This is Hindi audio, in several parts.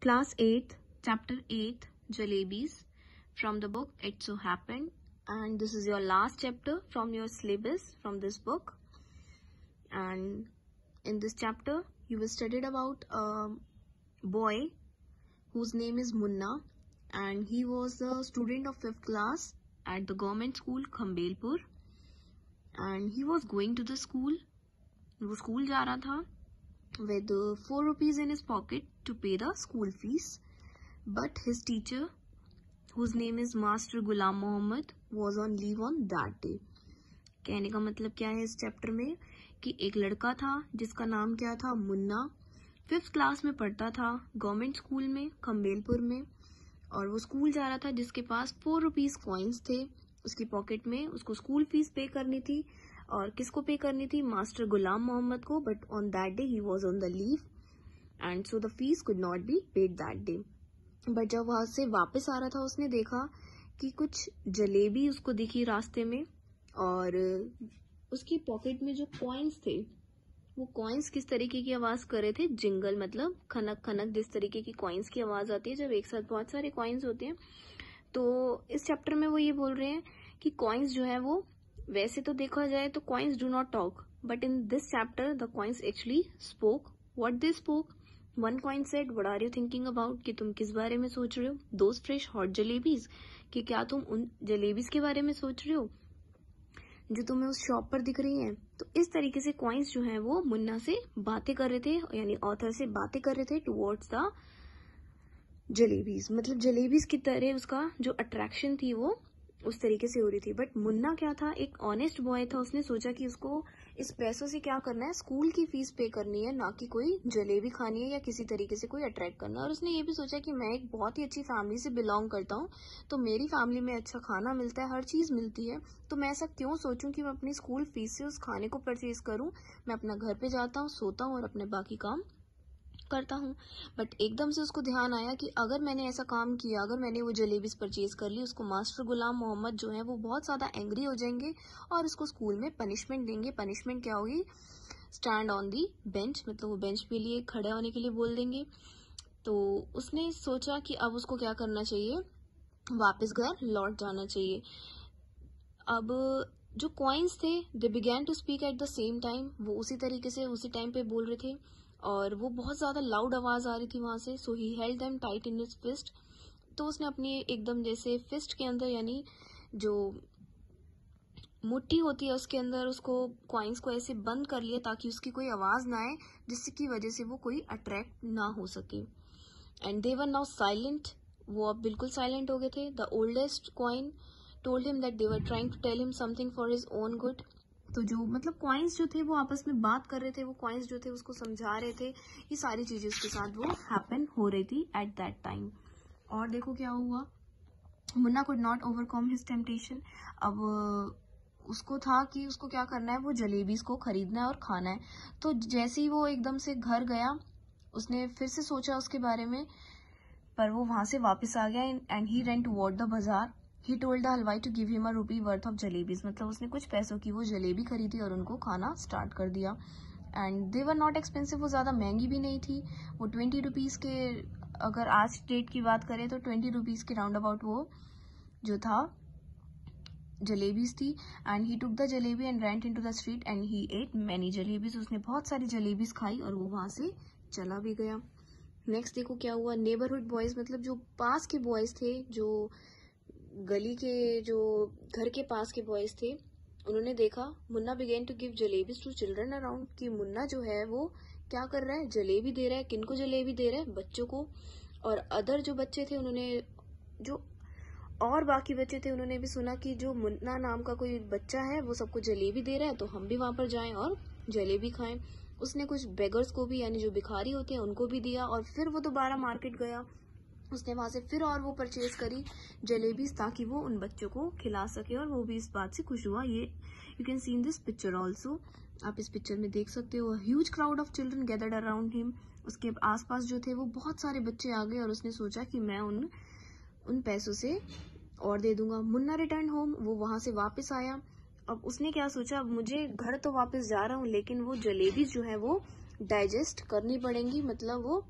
Class 8th, Chapter 8, Jalebis, from the book It So Happened, and this is your last chapter from your syllabus from this book. And in this chapter you will study about a boy whose name is Munna, and he was a student of 5th class at the government school Khambelpur, and he was going to the school. वो स्कूल जा रहा था with 4 rupees in his pocket to pay the school fees, but his teacher, whose name is Master Ghulam Mohammed, was on leave on that day. कहने का मतलब क्या है इस चैप्टर में कि एक लड़का था जिसका नाम क्या था, मुन्ना, 5th क्लास में पढ़ता था गवर्नमेंट स्कूल में खम्बेलपुर में, और वो स्कूल जा रहा था जिसके पास 4 रुपीज कॉइन्स थे उसकी पॉकेट में. उसको स्कूल फीस पे करनी थी, और किसको पे करनी थी? मास्टर गुलाम मोहम्मद को. But on that day he was on the leave and so the fees could not be paid that day. But जब वहां से वापस आ रहा था उसने देखा कि कुछ जलेबी उसको दिखी रास्ते में, और उसकी पॉकेट में जो कॉइन्स थे वो कॉइन्स किस तरीके की आवाज कर रहे थे? जिंगल, मतलब खनक खनक, जिस तरीके की कॉइन्स की आवाज आती है जब एक साथ बहुत सारे कॉइन्स होते हैं. तो इस चैप्टर में वो ये बोल रहे हैं कि कॉइन्स जो है वो, वैसे तो देखा जाए तो coins do not talk, but in this chapter the coins actually spoke. What they spoke? One coin said, what are you thinking about, कि तुम किस बारे में सोच रहे हो? दोज फ्रेश हॉट जलेबीज, कि क्या तुम उन जलेबीज के बारे में सोच रहे हो जो तुम्हें उस शॉप पर दिख रही हैं? तो इस तरीके से कॉइन्स जो हैं वो मुन्ना से बातें कर रहे थे, यानी ऑथर से बातें कर रहे थे टुवर्ड्स द जलेबीज. मतलब जलेबीज की तरह उसका जो अट्रैक्शन थी वो उस तरीके से हो रही थी. बट मुन्ना क्या था, एक ऑनेस्ट बॉय था. उसने सोचा कि उसको इस पैसों से क्या करना है, स्कूल की फीस पे करनी है, ना कि कोई जलेबी खानी है या किसी तरीके से कोई अट्रैक्ट करना है. और उसने ये भी सोचा कि मैं एक बहुत ही अच्छी फैमिली से बिलोंग करता हूँ, तो मेरी फैमिली में अच्छा खाना मिलता है, हर चीज मिलती है, तो मैं ऐसा क्यों सोचूं कि मैं अपनी स्कूल फीस से उस खाने को परचेज करूं. मैं अपना घर पे जाता हूँ, सोता हूँ और अपने बाकी काम करता हूँ. बट एकदम से उसको ध्यान आया कि अगर मैंने ऐसा काम किया, अगर मैंने वो जलेबीज परचेज कर ली, उसको मास्टर गुलाम मोहम्मद जो है वो बहुत ज्यादा एंग्री हो जाएंगे और उसको स्कूल में पनिशमेंट देंगे. पनिशमेंट क्या होगी? स्टैंड ऑन दी बेंच, मतलब वो बेंच पे लिए खड़े होने के लिए बोल देंगे. तो उसने सोचा कि अब उसको क्या करना चाहिए, वापस घर लौट जाना चाहिए. अब जो कॉइन्स थे they began to speak at the same time, वो उसी तरीके से उसी टाइम पे बोल रहे थे, और वो बहुत ज्यादा लाउड आवाज आ रही थी वहां से. So he held them tight in his fist. तो उसने अपनी एकदम जैसे फिस्ट के अंदर, यानी जो मुट्ठी होती है उसके अंदर, उसको कॉइन्स को ऐसे बंद कर लिया ताकि उसकी कोई आवाज ना आए, जिसकी वजह से वो कोई अट्रैक्ट ना हो सके. And they were now silent, वो अब बिल्कुल साइलेंट हो गए थे. The oldest coin told him that they were trying to tell him something for his own good. तो जो मतलब कॉइन्स जो थे वो आपस में बात कर रहे थे, वो कॉइन्स जो थे उसको समझा रहे थे, ये सारी चीजें उसके साथ वो हैपन हो रही थी एट दैट टाइम. और देखो क्या हुआ, Munna could not overcome his temptation. अब उसको था कि उसको क्या करना है, वो जलेबीज को खरीदना है और खाना है. तो जैसे ही वो एकदम से घर गया, उसने फिर से सोचा उसके बारे में, पर वो वहां से वापस आ गया. And he rent toward the बाजार. He told the हलवाई to give him a rupee worth of jalebis, मतलब उसने कुछ पैसों की वो जलेबी खरीदी और उनको खाना स्टार्ट कर दिया. And they were not expensive, वो ज़्यादा महंगी भी नहीं थी. वो 20 रुपीज़ के, अगर आज डेट की बात करें तो 20 रुपीज़ के राउंड अबाउट वो जो था जलेबीज थी. And he took the jalebi and ran into the street and he ate many jalebis. उसने बहुत सारी जलेबीज खाई और वो वहां से चला भी गया. नेक्स्ट देखो क्या हुआ, नेबरहुड बॉयज, मतलब जो पास के बॉयज थे, जो गली के, जो घर के पास के बॉयज थे, उन्होंने देखा Munna began to give jalebis to children around, कि मुन्ना जो है वो क्या कर रहा है, जलेबी दे रहा है. किनको जलेबी दे रहा है? बच्चों को. और अदर जो बच्चे थे, उन्होंने, जो और बाकी बच्चे थे, उन्होंने भी सुना कि जो मुन्ना नाम का कोई बच्चा है वो सबको जलेबी दे रहा है, तो हम भी वहां पर जाएं और जलेबी खाएं. उसने कुछ बेगर्स को भी, यानी जो भिखारी होते हैं, उनको भी दिया. और फिर वो दोबारा मार्केट गया, उसने वहां से फिर और वो परचेज करी जलेबीज, ताकि वो उन बच्चों को खिला सके, और वो भी इस बात से खुश हुआ. ये you can see in this picture also, आप इस पिक्चर में देख सकते हो. Huge crowd of children gathered around him. उसके आसपास जो थे वो बहुत सारे बच्चे आ गए, और उसने सोचा कि मैं उन पैसों से और दे दूंगा. मुन्ना रिटर्न होम, वो वहां से वापस आया. अब उसने क्या सोचा, मुझे घर तो वापस जा रहा हूँ, लेकिन वो जलेबी जो है वो डाइजेस्ट करनी पड़ेंगी, मतलब वो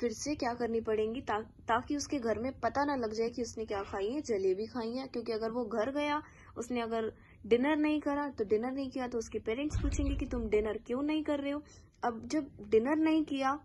फिर से क्या करनी पड़ेंगी ताकि उसके घर में पता ना लग जाए कि उसने क्या खाई है, जलेबी खाई है। क्योंकि अगर वो घर गया, उसने अगर डिनर नहीं करा तो डिनर नहीं किया तो उसके पेरेंट्स पूछेंगे कि तुम डिनर क्यों नहीं कर रहे हो। अब जब डिनर नहीं किया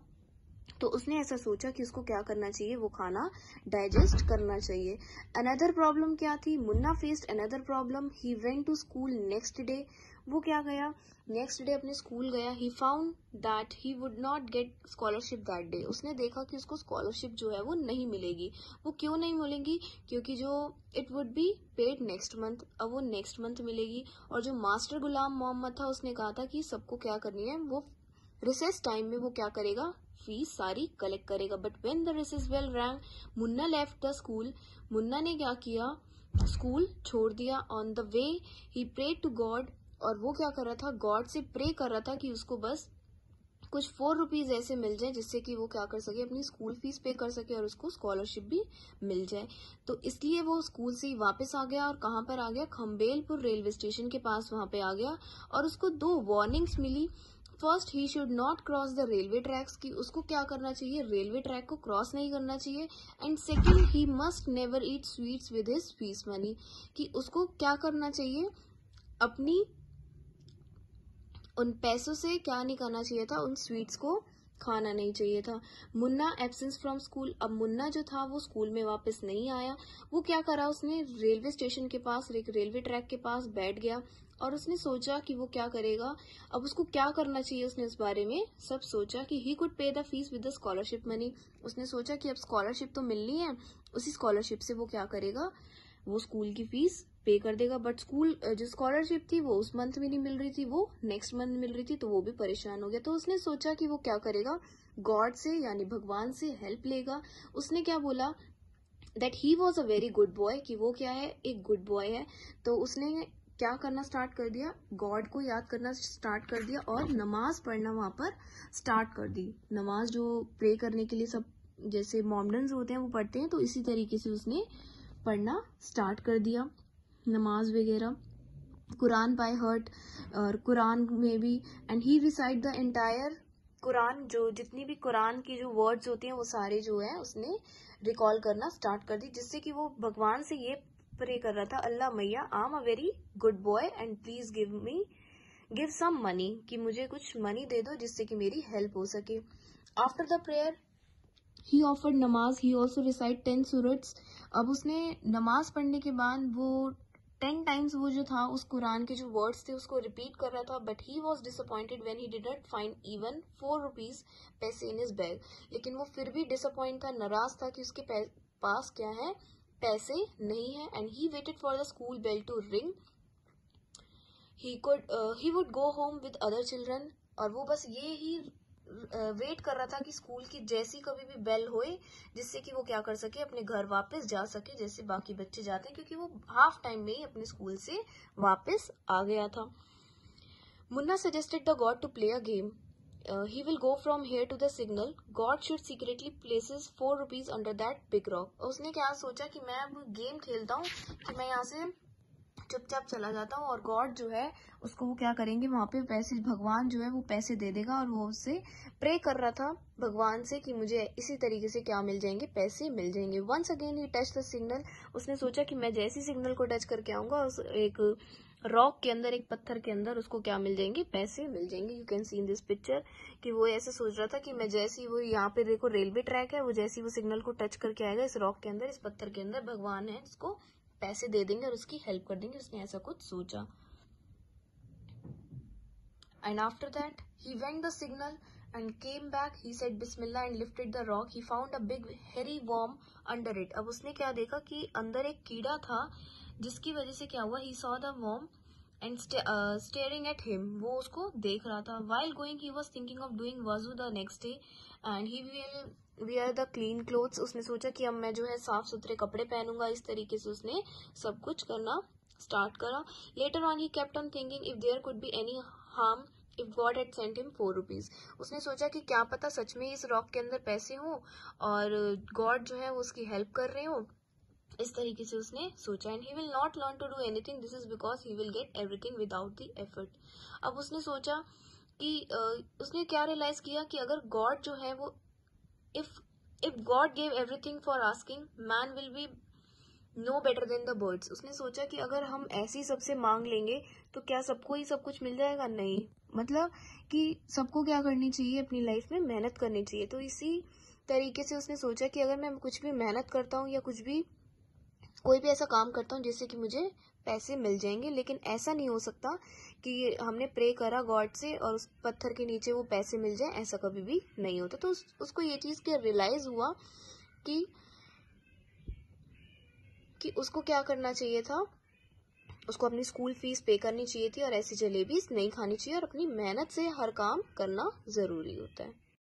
तो उसने ऐसा सोचा कि उसको क्या करना चाहिए, वो खाना डाइजेस्ट करना चाहिए। अनदर प्रॉब्लम क्या थी, Munna faced another problem. He went to school next day. वो क्या गया, नेक्स्ट डे अपने स्कूल गया। He found that he would not get scholarship that day. उसने देखा कि उसको स्कॉलरशिप जो है वो नहीं मिलेगी। वो क्यों नहीं मिलेगी, क्योंकि जो it would be paid next month, अब वो नेक्स्ट मंथ मिलेगी। और जो मास्टर गुलाम मोहम्मद था उसने कहा था कि सबको क्या करनी है, वो रिसेस टाइम में वो क्या करेगा, फीस सारी कलेक्ट करेगा। But when the recess bell rang, Munna left the school. Munna ने क्या किया, स्कूल छोड़ दिया। On the way he prayed to God. और वो क्या कर रहा था, गॉड से प्रे कर रहा था कि उसको बस कुछ 4 रुपीज ऐसे मिल जाए जिससे कि वो क्या कर सके, अपनी स्कूल फीस पे कर सके और उसको स्कॉलरशिप भी मिल जाए। तो इसलिए वो स्कूल से ही वापस आ गया। और कहाँ पर आ गया, खम्बेलपुर रेलवे स्टेशन के पास वहां पे आ गया। और उसको 2 वार्निंग्स मिली। First, he should not cross the railway tracks, की उसको क्या करना चाहिए, रेलवे ट्रैक को क्रॉस नहीं करना चाहिए। And second, he must never eat sweets with his fees money, कि उसको क्या करना चाहिए, अपनी उन पैसों से क्या नहीं करना चाहिए था, उन स्वीट्स को खाना नहीं चाहिए था। Munna absence from school. अब मुन्ना जो था वो स्कूल में वापस नहीं आया। वो क्या करा, उसने रेलवे स्टेशन के पास, एक रेलवे ट्रैक के पास बैठ गया और उसने सोचा कि वो क्या करेगा, अब उसको क्या करना चाहिए। उसने इस बारे में सब सोचा कि ही कुड पे the fees with the scholarship money. उसने सोचा कि अब स्कॉलरशिप तो मिलनी है, उसी स्कॉलरशिप से वो क्या करेगा, वो स्कूल की फीस पे कर देगा। बट स्कूल जो स्कॉलरशिप थी वो उस मंथ में नहीं मिल रही थी, वो नेक्स्ट मंथ मिल रही थी। तो वो भी परेशान हो गया। तो उसने सोचा कि वो क्या करेगा, गॉड से यानी भगवान से हेल्प लेगा। उसने क्या बोला, that he was a very good boy, कि वो क्या है, एक गुड बॉय है। तो उसने क्या करना स्टार्ट कर दिया, गॉड को याद करना स्टार्ट कर दिया और नमाज पढ़ना वहां पर स्टार्ट कर दी। नमाज जो प्रे करने के लिए सब जैसे मोमडन्स होते हैं वो पढ़ते हैं, तो इसी तरीके से उसने पढ़ना स्टार्ट कर दिया, नमाज वगैरह, कुरान बाय हर्ट, और कुरान में भी। And he recite the entire Quran, जो जितनी भी कुरान की जो वर्ड्स होती हैं वो सारे जो है उसने रिकॉल करना स्टार्ट कर दी, जिससे कि वो भगवान से ये प्रे कर रहा था, अल्लाह मैया, I am a very good boy and please give some money, कि मुझे कुछ मनी दे दो जिससे कि मेरी हेल्प हो सके। After the prayer he offered नमाज, ही ऑल्सो रिसाइट 10 सूरत्स। अब उसने नमाज पढ़ने के बाद वो 10 टाइम्स वो जो था उस कुरान के जो वर्ड्स थे उसको रिपीट कर रहा था। But he was disappointed when he did not find even 4 rupees पैसे इन हिज बैग। लेकिन वो फिर भी डिसअपॉइंट था, नाराज था कि उसके पास क्या है, पैसे नहीं है। And he waited for the school bell to ring. He would go home with other children. और वो बस ये ही वेट कर रहा था कि स्कूल की जैसी कभी भी बेल होए, जिससे कि वो क्या कर सके, अपने घर वापस जा सके जैसे बाकी बच्चे जाते हैं, क्योंकि वो हाफ टाइम में ही अपने स्कूल से वापस आ गया था। Munna suggested the God to play a game. He will go from here to the signal. God should secretly places 4 rupees under that big rock. उसने क्या सोचा कि मैं अब गेम खेलता हूँ कि मैं यहाँ से चुपचाप चला जाता हूँ और गॉड जो है उसको वो क्या करेंगे, वहां पे पैसे, भगवान जो है वो पैसे दे देगा। और वो उससे प्रे कर रहा था भगवान से कि मुझे इसी तरीके से क्या मिल जाएंगे, पैसे मिल जाएंगे। Once again he touch the signal. उसने सोचा कि मैं जैसी सिग्नल को टच करके आऊंगा, उस एक रॉक के अंदर, एक पत्थर के अंदर उसको क्या मिल जाएंगे, पैसे मिल जाएंगे। You can see in this picture कि वो ऐसे सोच रहा था कि मैं जैसी, वो यहाँ पे देखो रेलवे ट्रैक है, वो जैसी वो सिग्नल को टच करके आएगा इस रॉक के अंदर, इस पत्थर के अंदर, भगवान है इसको पैसे दे देंगे और उसकी हेल्प कर देंगे। उसने ऐसा कुछ सोचा। And after that he went the signal and came back. He said Bismillah and lifted the rock. He found a big hairy worm under it. अब उसने क्या देखा कि अंदर एक कीड़ा था, जिसकी वजह से क्या हुआ, he saw the worm and staring at him. वो उसको देख रहा था। While going he was thinking of doing wuzu the next day and he will wear the clean clothes. उसने सोचा कि अब मैं जो है साफ सुथरे कपड़े पहनूंगा। इस तरीके से उसने सब कुछ करना स्टार्ट करा। Later on he kept on thinking if there could be any harm if God had sent him 4 rupees. उसने सोचा कि क्या पता सच में इस रॉक के अंदर पैसे हों और गॉड जो है वो उसकी हेल्प कर रहे हो। इस तरीके से उसने सोचा। And he will not learn to do anything, this is because he will get everything without the effort. अब उसने सोचा कि उसने क्या रियलाइज किया कि अगर गॉड जो है वो, if if God gave everything for asking, man will be no better than the birds. उसने सोचा कि अगर हम ऐसे ही सबसे मांग लेंगे तो क्या सबको ही सब कुछ मिल जाएगा? नहीं, मतलब कि सबको क्या करनी चाहिए, अपनी लाइफ में मेहनत करनी चाहिए। तो इसी तरीके से उसने सोचा कि अगर मैं कुछ भी मेहनत करता हूँ या कुछ भी कोई भी ऐसा काम करता हूँ जिससे कि मुझे पैसे मिल जाएंगे, लेकिन ऐसा नहीं हो सकता कि हमने प्रे करा गॉड से और उस पत्थर के नीचे वो पैसे मिल जाए, ऐसा कभी भी नहीं होता। तो उसको ये चीज़ क्या रियलाइज हुआ कि उसको क्या करना चाहिए था, उसको अपनी स्कूल फीस पे करनी चाहिए थी और ऐसी जलेबी नहीं खानी चाहिए और अपनी मेहनत से हर काम करना ज़रूरी होता है।